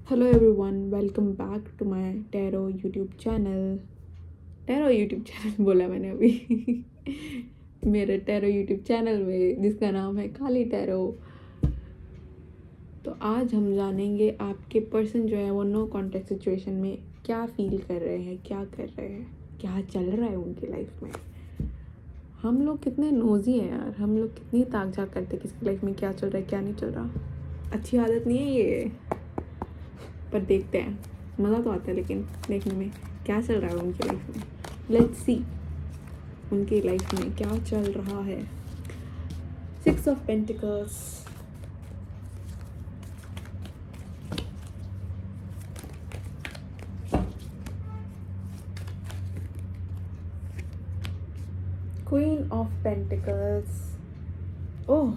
Hello everyone, welcome back to my tarot YouTube channel. Tarot YouTube channel बोला मैंने अभी। मेरे टैरो यूट्यूब चैनल में जिसका नाम है काली टैरो। तो आज हम जानेंगे आपके पर्सन जो है वो नो कॉन्टेक्ट सिचुएशन में क्या फील कर रहे हैं, क्या कर रहे हैं, क्या चल रहा है उनकी लाइफ में। हम लोग कितने नोजी हैं यार, हम लोग कितनी ताक झाक करते हैं किसकी लाइफ में क्या चल रहा है क्या नहीं चल रहा। अच्छी आदत नहीं है ये, पर देखते हैं, मज़ा तो आता है लेकिन देखने में क्या चल रहा है उनकी लाइफ में। लेट्स सी उनकी लाइफ में क्या चल रहा है। 6 of Pentacles, Queen of Pentacles, oh,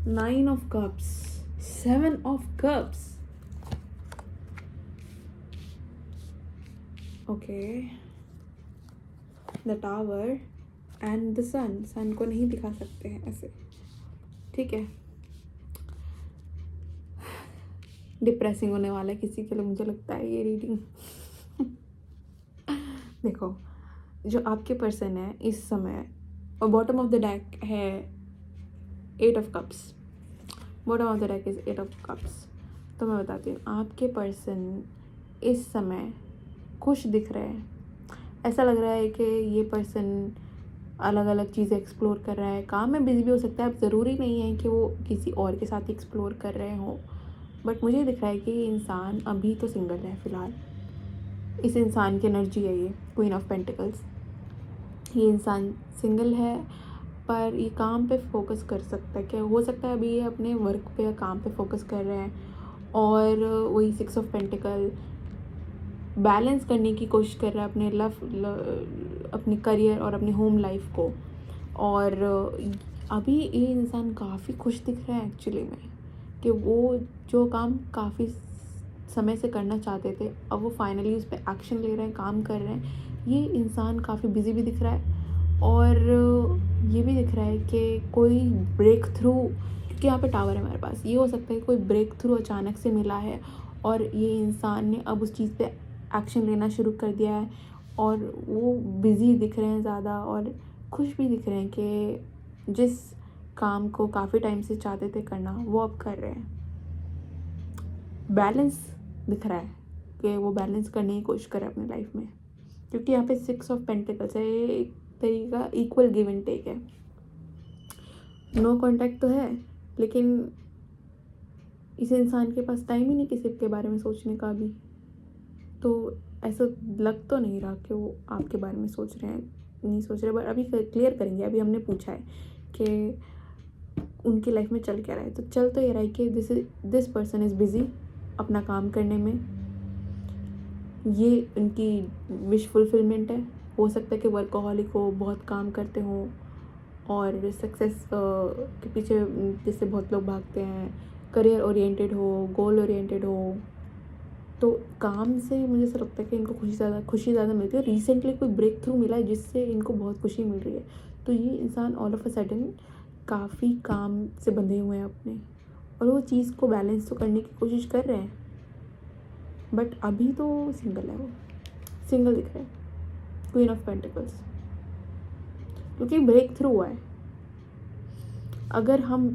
9 of Cups, 7 of Cups. Okay, the Tower and the Sun को नहीं दिखा सकते हैं ऐसे, ठीक है। डिप्रेसिंग होने वाला है किसी के लिए, मुझे लगता है ये रीडिंग। देखो, जो आपके पर्सन है इस समय, और बॉटम ऑफ द डेक है 8 of Cups। Bottom of the deck is 8 of Cups। तो मैं बताती हूँ, आपके पर्सन इस समय खुश दिख रहे हैं। ऐसा लग रहा है कि ये पर्सन अलग अलग चीज़ें एक्सप्लोर कर रहा है, काम में बिजी भी हो सकता है। अब ज़रूरी नहीं है कि वो किसी और के साथ एक्सप्लोर कर रहे हों, बट मुझे दिख रहा है कि ये इंसान अभी तो सिंगल है फ़िलहाल। इस इंसान की एनर्जी है ये क्वीन ऑफ पेंटिकल्स। ये इंसान सिंगल है, पर ये काम पे फोकस कर सकता है। क्या हो सकता है अभी ये अपने वर्क पे या काम पे फोकस कर रहे हैं, और वही 6 of Pentacles बैलेंस करने की कोशिश कर रहा है अपने अपने करियर और अपने होम लाइफ को। और अभी ये इंसान काफ़ी खुश दिख रहा है एक्चुअली में, कि वो जो काम काफ़ी समय से करना चाहते थे अब वो फाइनली उस पर एक्शन ले रहे हैं, काम कर रहे हैं। ये इंसान काफ़ी बिजी भी दिख रहा है, और ये भी दिख रहा है कि कोई ब्रेक थ्रू, क्योंकि यहाँ पे टावर है हमारे पास, ये हो सकता है कोई ब्रेक थ्रू अचानक से मिला है और ये इंसान ने अब उस चीज़ पे एक्शन लेना शुरू कर दिया है। और वो बिज़ी दिख रहे हैं ज़्यादा, और खुश भी दिख रहे हैं कि जिस काम को काफ़ी टाइम से चाहते थे करना वो अब कर रहे हैं। बैलेंस दिख रहा है कि वो बैलेंस करने की कोशिश करे अपनी लाइफ में, क्योंकि यहाँ पे 6 of Pentacles है। ये एक तरीके का इक्वल गिव एंड टेक है। नो कांटेक्ट तो है, लेकिन इस इंसान के पास टाइम ही नहीं किसी के बारे में सोचने का भी। तो ऐसा लग तो नहीं रहा कि वो आपके बारे में सोच रहे हैं, नहीं सोच रहे, बट अभी क्लियर करेंगे। अभी हमने पूछा है कि उनकी लाइफ में चल क्या रहा है, तो चल तो ये रहा है कि दिस पर्सन इज़ बिज़ी अपना काम करने में। ये उनकी विश फुलफिलमेंट है। हो सकता है कि वर्कaholic हो, बहुत काम करते हों, और सक्सेस के पीछे जिससे बहुत लोग भागते हैं, करियर ओरिएंटेड हो, गोल ओरिएंटेड हो। तो काम से मुझे ऐसा लगता है कि इनको खुशी ज़्यादा मिलती है। रिसेंटली कोई ब्रेक थ्रू मिला है जिससे इनको बहुत खुशी मिल रही है। तो ये इंसान ऑल ऑफ अ सडन काफ़ी काम से बंधे हुए हैं अपने, और वो चीज़ को बैलेंस तो करने की कोशिश कर रहे हैं, बट अभी तो सिंगल है। वो सिंगल दिख रहा है क्वीन ऑफ पेंटिकल्स, क्योंकि ब्रेक थ्रू हुआ है। अगर हम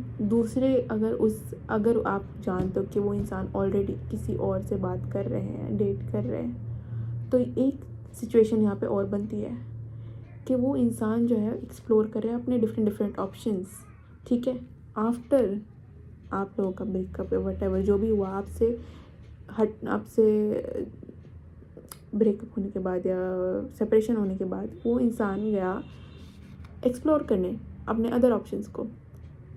अगर आप जानते हो कि वो इंसान ऑलरेडी किसी और से बात कर रहे हैं, डेट कर रहे हैं, तो एक सिचुएशन यहाँ पे और बनती है कि वो इंसान जो है एक्सप्लोर कर रहे हैं अपने डिफरेंट ऑप्शंस, ठीक है। आफ्टर आप लोगों का ब्रेकअप, वट एवर जो भी हुआ, आपसे ब्रेकअप होने के बाद या सेपरेशन होने के बाद, वो इंसान गया एक्सप्लोर करने अपने अदर ऑप्शंस को,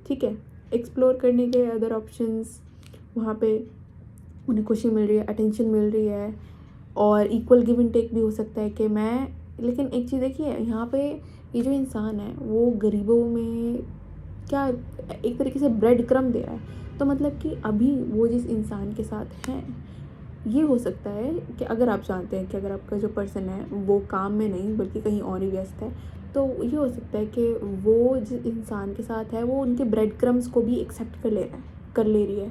ठीक है। एक्सप्लोर करने के अदर ऑप्शंस, वहाँ पे उन्हें खुशी मिल रही है, अटेंशन मिल रही है, और इक्वल गिव एंड टेक भी हो सकता है कि मैं। लेकिन एक चीज़ देखिए, यहाँ पे ये जो इंसान है वो गरीबों में क्या एक तरीके से ब्रेड क्रम्ब दे रहा है। तो मतलब कि अभी वो जिस इंसान के साथ हैं, ये हो सकता है कि अगर आप जानते हैं कि अगर आपका जो पर्सन है वो काम में नहीं बल्कि कहीं और ही व्यस्त है, तो ये हो सकता है कि वो जिस इंसान के साथ है वो उनके ब्रेड क्रम्स को भी एक्सेप्ट कर ले रहा है। कर ले रही है,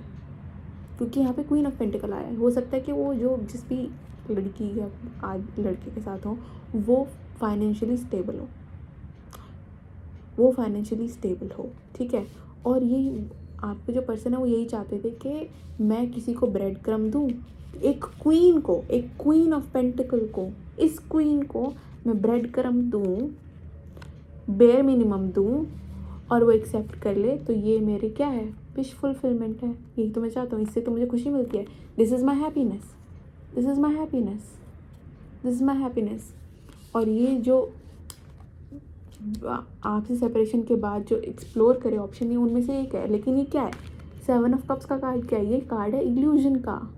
क्योंकि यहाँ पे क्वीन ऑफ पेंटिकल आया है। हो सकता है कि वो जो जिस भी लड़की या आज लड़के के साथ हो वो फाइनेंशियली स्टेबल हो, ठीक है। और ये आपके जो पर्सन है वो यही चाहते थे कि मैं किसी को ब्रेड क्रम दूँ, एक क्वीन ऑफ पेंटिकल को, इस क्वीन को मैं ब्रेड क्रम दूँ, बेयर मिनिमम दूँ और वो एक्सेप्ट कर ले, तो ये मेरी क्या है, विश फुलफिलमेंट है। यही तो मैं चाहता हूँ, इससे तो मुझे खुशी मिलती है। This is my happiness. और ये जो आपसे सेपरेशन के बाद जो एक्सप्लोर करे ऑप्शन है उनमें से एक है, लेकिन ये क्या है, 7 ऑफ कप्स का कार्ड क्या है, ये कार्ड है इल्यूजन का,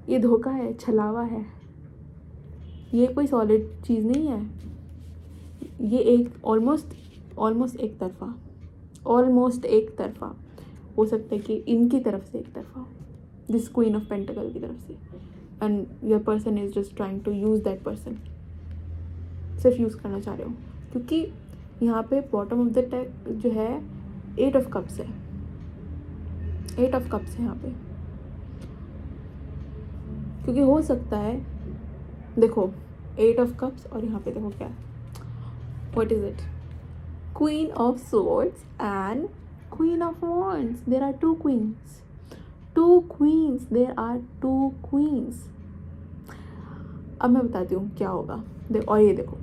ये धोखा है, छलावा है, ये कोई सॉलिड चीज़ नहीं है। ये एक ऑलमोस्ट एक तरफा हो सकता है कि इनकी तरफ से एक तरफा, दिस क्वीन ऑफ पेंटिकल की तरफ से, and your person is just trying to use that person, सिर्फ यूज़ करना चाह रहे हो, क्योंकि यहाँ पे बॉटम ऑफ द डेक जो है 8 ऑफ कप्स है यहाँ पे। क्योंकि हो सकता है, देखो 8 ऑफ कप्स और यहाँ पे देखो क्या, what is it, queen of swords and queen of wands. There are two queens, अब मैं बताती हूँ क्या होगा। और ये देखो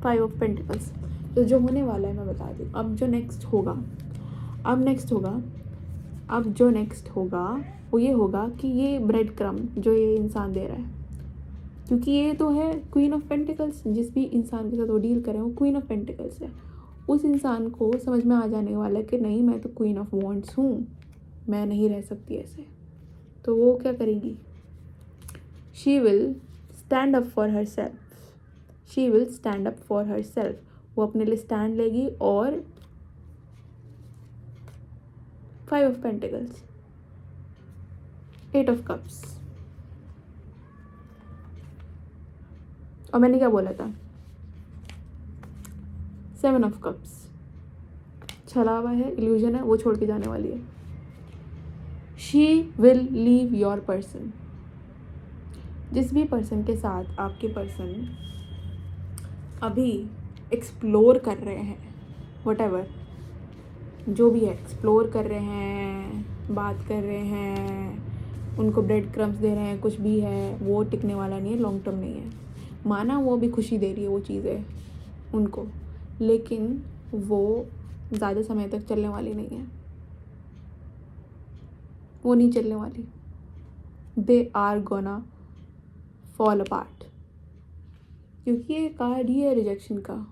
5 ऑफ पेंटिकल्स। तो जो होने वाला है मैं बताती हूँ। अब जो नेक्स्ट होगा वो ये होगा कि ये ब्रेड क्रम जो ये इंसान दे रहा है, क्योंकि ये तो है क्वीन ऑफ पेंटिकल्स, जिस भी इंसान के साथ वो डील करे वो क्वीन ऑफ पेंटिकल्स है। उस इंसान को समझ में आ जाने वाला है कि नहीं, मैं तो क्वीन ऑफ वॉन्ड्स हूँ, मैं नहीं रह सकती ऐसे। तो वो क्या करेगी, she will stand up for her self, वो अपने लिए स्टैंड लेगी। और 5 ऑफ पेंटिकल्स, 8 ऑफ कप्स, और मैंने क्या बोला था, 7 ऑफ कप्स, छलावा है, इल्यूजन है, वो छोड़ के जाने वाली है। She will leave your person, जिस भी पर्सन के साथ आपके पर्सन अभी एक्सप्लोर कर रहे हैं, व्हाटएवर जो भी है, एक्सप्लोर कर रहे हैं, बात कर रहे हैं, उनको ब्रेड क्रम्स दे रहे हैं, कुछ भी है, वो टिकने वाला नहीं है, लॉन्ग टर्म नहीं है। माना वो भी खुशी दे रही है वो चीज़ें उनको, लेकिन वो ज़्यादा समय तक चलने वाली नहीं है, वो नहीं चलने वाली। They are gonna fall apart, क्योंकि ये कार्ड ही है रिजेक्शन का।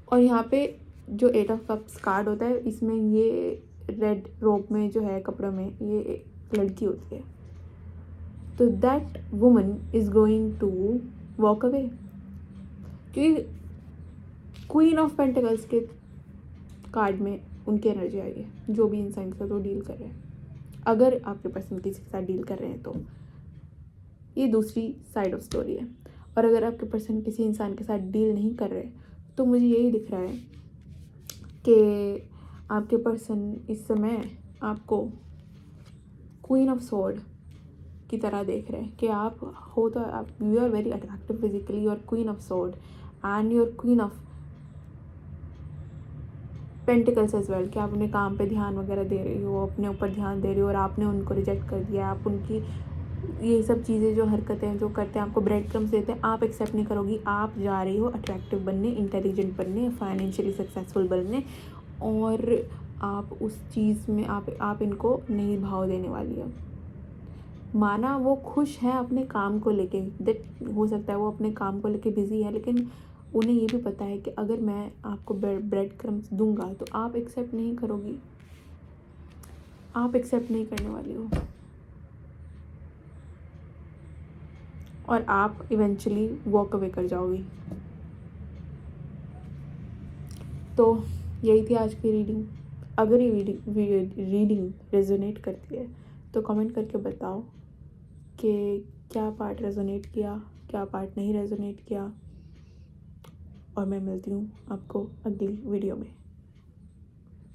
और यहाँ पे जो 8 ऑफ कप्स कार्ड होता है, इसमें ये रेड रोब में जो है, कपड़ों में, ये एक लड़की होती है। तो that woman is going to walk away, क्योंकि क्वीन ऑफ पेंटिकल्स के कार्ड में उनकी एनर्जी आई है, जो भी इंसान के साथ वो डील कर रहे हैं। अगर आपके पर्सन किसी के साथ डील कर रहे हैं तो ये दूसरी साइड ऑफ स्टोरी है। और अगर आपके पर्सन किसी इंसान के साथ डील नहीं कर रहे, तो मुझे यही दिख रहा है कि आपके पर्सन इस समय आपको क्वीन ऑफ स्वॉर्ड की तरह देख रहे हैं कि आप हो तो आप, you are very attractive physically, your queen of sword and your queen of pentacles as well, कि आप अपने काम पे ध्यान वगैरह दे रही हो, अपने ऊपर ध्यान दे रही हो, और आपने उनको रिजेक्ट कर दिया। आप उनकी ये सब चीज़ें, जो हरकतें जो करते हैं, आपको ब्रेड क्रम्स देते हैं, आप एक्सेप्ट नहीं करोगी। आप जा रही हो अट्रैक्टिव बनने, इंटेलिजेंट बनने, फाइनेंशियली सक्सेसफुल बनने, और आप उस चीज़ में आप इनको नहीं भाव देने वाली हो। माना वो खुश है अपने काम को लेके, दैट हो सकता है वो अपने काम को लेके बिजी है, लेकिन उन्हें ये भी पता है कि अगर मैं आपको ब्रेड क्रम्स दूंगा तो आप एक्सेप्ट नहीं करोगी, आप एक्सेप्ट नहीं करने वाली हो, और आप इवेंचुअली वॉक अवे कर जाओगी। तो यही थी आज की रीडिंग। अगर ये रीडिंग रेजोनेट करती है तो कमेंट करके बताओ कि क्या पार्ट रेजोनेट किया, क्या पार्ट नहीं रेजोनेट किया, और मैं मिलती हूँ आपको अगली वीडियो में।